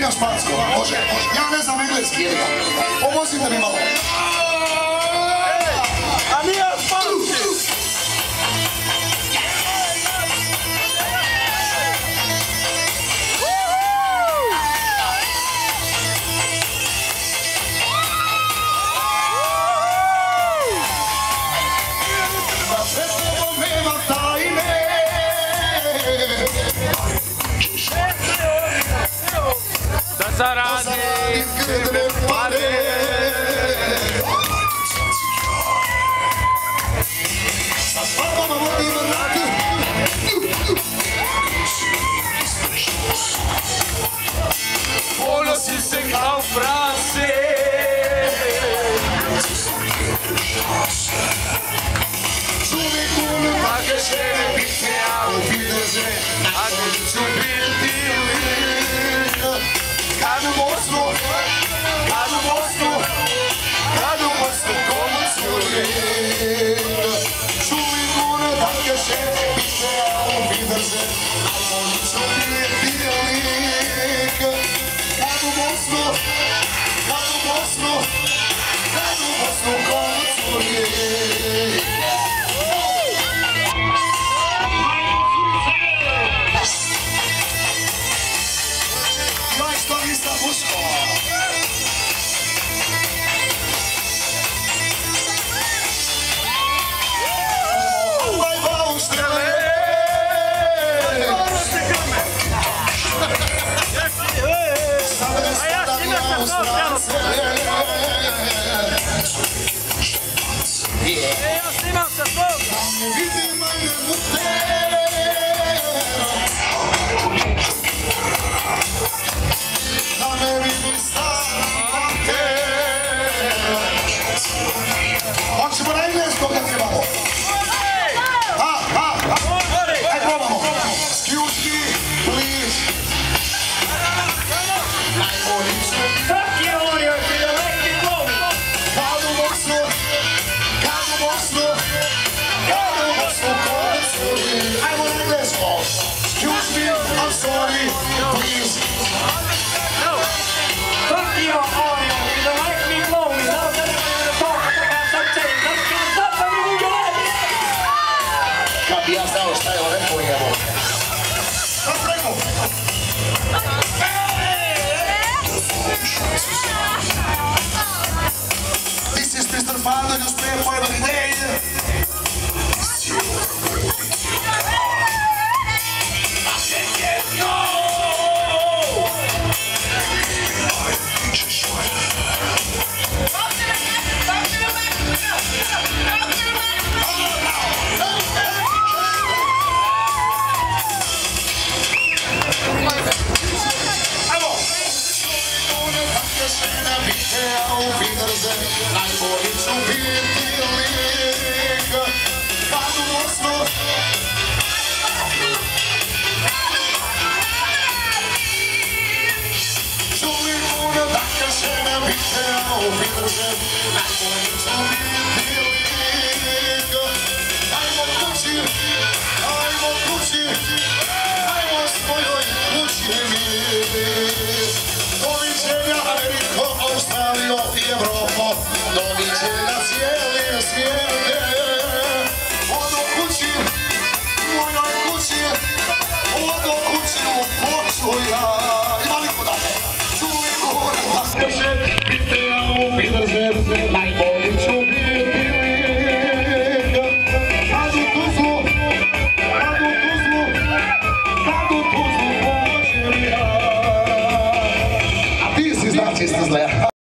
Ja špansko, može. Ja ne znam engleski, je li tako? Pomozite mi malo. A nije španski! Da zaradim krvne pare. Sa svakoma vodim vrati. Ponosim se kao prase. Čuvek unu Take žene biti au vidrže, a koji ću biti lik. Kad u Bosnu, komu ću lik. Čuvek unu take žene biti au vidrže, a koji ću biti lik. Kad u Bosnu, komu ću lik. Ja snimam se svog! Hoćemo na engleskom kad trebamo. Aj probamo. Excuse me, please. Najbolji ću. Fuck you on your electric phone! Kad u Bosnu, koncu. Ajmo na engleskom. Excuse me, I'm sorry, please. No! Fuck you on your electric phone! Now that you're gonna talk, I have something. Let's get somebody who you like! Kad bi ja znao šta je on rekao njemu. Šta si rekao? This is Mr. Father, just play for every day. Najbolji ću biti lik. Kad u Bosnu, čuli puno da kaže ne bite, a ubidrže. Najbolji ću biti lik. Ajmo kući, ajmo svojoj kući mi. Doviđenja Ameriko, Australijo i Evropo, doviđenja cijeli svijet. Odo kući, mojoj kući, odo kući u Porču ja. Ima li kuda? Čuli gore, kaže, bite ja u Vidrže, najbolji ću biti lik. Kad u Tuzlu, pomoćem ja. A ti si znači isto zna.